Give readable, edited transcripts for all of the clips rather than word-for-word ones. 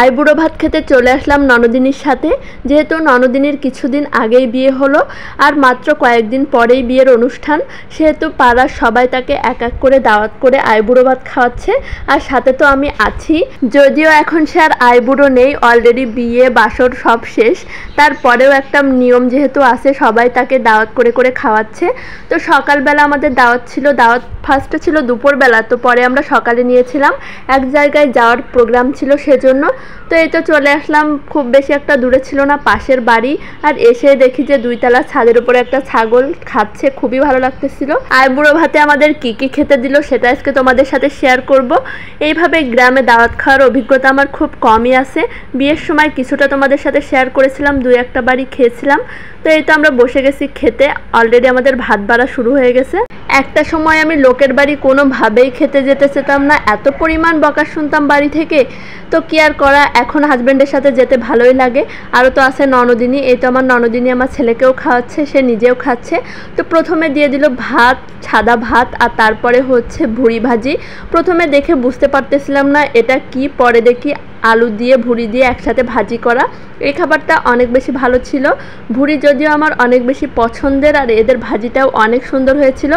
আইবুড়ো ভাত খেতে চলে আসলাম ননদিনীর সাথে। যেহেতু ননদিনীর কিছুদিন আগেই বিয়ে হলো আর মাত্র কয়েকদিন পরেই বিয়ের অনুষ্ঠান, সেহেতু পাড়ার সবাই তাকে এক এক করে দাওয়াত করে আইবুড়ো ভাত খাওয়াচ্ছে। আর সাথে তো আমি আছি, যদিও এখন সে আর আইবুড়ো নেই, অলরেডি বিয়ে বাসর সব শেষ। তারপরেও একটা নিয়ম যেহেতু আছে, সবাই তাকে দাওয়াত করে করে খাওয়াচ্ছে। তো সকালবেলা আমাদের দাওয়াত ছিল, দাওয়াত ফার্স্টে ছিল দুপুরবেলা, তো পরে আমরা সকালে নিয়েছিলাম। এক জায়গায় যাওয়ার প্রোগ্রাম ছিল সেজন্য। তো এই তো চলে আসলাম, খুব বেশি একটা দূরে ছিল না, পাশের বাড়ি। আর এসে দেখি যে 2 তলা ছাদের উপরে একটা ছাগল খাচ্ছে, খুবই ভালো লাগতেছিল। আইবুড়ো ভাতে আমাদের কি কি খেতে দিল সেটা আজকে তোমাদের সাথে শেয়ার করব। এইভাবে গ্রামে দাওয়াত খাওয়ার অভিজ্ঞতা আমার খুব কমই আছে। বিয়ের সময় কিছুটা তোমাদের সাথে শেয়ার করেছিলাম, 2-1টা বাড়ি খেয়েছিলাম। তো এই তো আমরা বসে গেছি খেতে, অলরেডি আমাদের ভাত বাড়া শুরু হয়ে গেছে। একটা সময় আমি লোকের বাড়ি কোনোভাবেই খেতে যেতে চেতাম না, এত পরিমাণ বকা শুনতাম বাড়ি থেকে। তো কি আর করা, এখন হাজব্যান্ডের সাথে যেতে ভালোই লাগে। আরও তো আছে ননদিনী, এই তো আমার ননদিনী আমার ছেলেকেও খাওয়াচ্ছে, সে নিজেও খাচ্ছে। তো প্রথমে দিয়ে দিল ভাত, সাদা ভাত, আর তারপরে হচ্ছে ভুড়ি ভাজি। প্রথমে দেখে বুঝতে পারতেছিলাম না এটা কি, পরে দেখি আলু দিয়ে ভুড়ি দিয়ে একসাথে ভাজি করা। এই খাবারটা অনেক বেশি ভালো ছিল। ভুড়ি যদিও আমার অনেক বেশি পছন্দের, আর এদের ভাজিটাও অনেক সুন্দর হয়েছিল।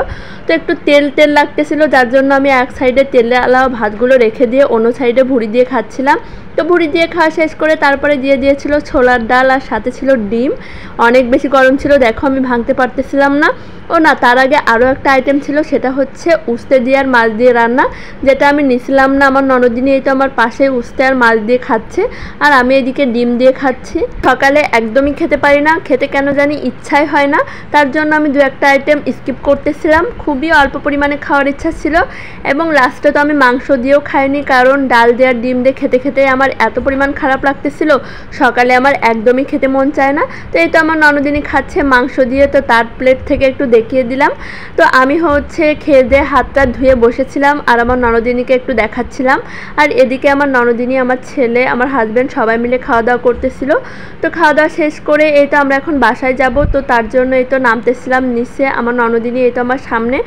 তো একটু তেল তেল লাগতেছিল, যার জন্য আমি এক সাইডে তেলে আলাও ভাতগুলো রেখে দিয়ে অন্য সাইডে ভুড়ি দিয়ে খাচ্ছিলাম। তো ভুড়ি দিয়ে খাওয়া শেষ করে তারপরে দিয়ে দিয়েছিল ছোলার ডাল, আর সাথে ছিল ডিম। অনেক বেশি গরম ছিল, দেখো আমি ভাঙতে পারতেছিলাম না। ও না, তার আগে আরও একটা আইটেম ছিল, সেটা হচ্ছে উস্তে দিয়ে আর মাছ দিয়ে রান্না, যেটা আমি নিছিলাম না। আমার ননদিনী এই তো আমার পাশে উস্তে আর মাছ দিয়ে খাচ্ছে, আর আমি এদিকে ডিম দিয়ে খাচ্ছি। সকালে একদমই খেতে পারি না, খেতে কেন জানি ইচ্ছাই হয় না, তার জন্য আমি 2-1টা আইটেম স্কিপ করতেছিলাম। খুবই অল্প পরিমাণে খাওয়ার ইচ্ছা ছিল। এবং লাস্টে তো আমি মাংস দিয়েও খাইনি, কারণ ডাল দিয়ে আর ডিম দিয়ে খেতে খেতে আমার এত পরিমাণ খারাপ লাগতেছিল, সকালে আমার একদমই খেতে মন চায় না। তো এই তো আমার ননদিনী খাচ্ছে মাংস দিয়ে, তো তার প্লেট থেকে একটু দেখিয়ে দিলাম। তো আমি হচ্ছে খেয়ে দিয়ে হাতটা ধুয়ে বসেছিলাম, আর আমার ননদিনীকে একটু দেখাচ্ছিলাম। আর এদিকে আমার ননদিনী, আমার ছেলে, আমার হাজব্যান্ড সবাই মিলে খাওয়া দাওয়া করতেছিল। তো খাওয়া দাওয়া শেষ করে এই তো আমরা এখন বাসায় যাব, তো তার জন্য এই তো নামতেছিলাম নিচে। আমার ননদিনী এই তো আমার সামনে,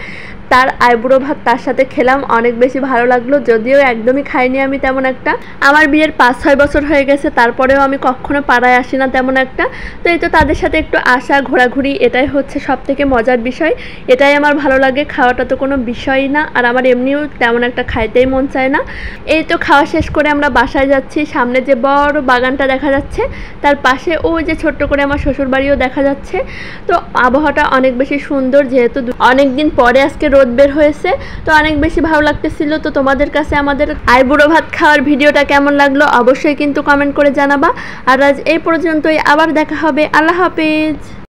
তার আইবুড়ো ভাত তার সাথে খেলাম, অনেক বেশি ভালো লাগলো। যদিও একদমই খাইনি আমি তেমন একটা, আমার বিয়ের 5-6 বছর হয়ে গেছে, তারপরেও আমি কখনো পাড়ায় আসি না তেমন একটা। তো এই তো তাদের সাথে একটু আসা ঘোরাঘুরি, এটাই হচ্ছে সব থেকে মজার বিষয়, এটাই আমার ভালো লাগে। খাওয়াটা তো কোনো বিষয়ই না, আর আমার এমনিও তেমন একটা খাইতেই মন চায় না। এই তো খাওয়া শেষ করে আমরা বাসায় যাচ্ছি। সামনে যে বড় বাগানটা দেখা যাচ্ছে, তার পাশে ওই যে ছোট্ট করে আমার শ্বশুর বাড়িও দেখা যাচ্ছে। তো আবহাওয়াটা অনেক বেশি সুন্দর, যেহেতু অনেক দিন পরে আজকে রোদ বের হয়েছে, তো অনেক বেশি ভালো লাগতেছিল। তো তোমাদের কাছে আমাদের আইবুড়ো ভাত খাওয়ার ভিডিওটা কেমন লাগলো অবশ্যই কিন্তু কমেন্ট করে জানাবা। আর আজ এই পর্যন্তই, আবার দেখা হবে, আল্লাহ হাফেজ।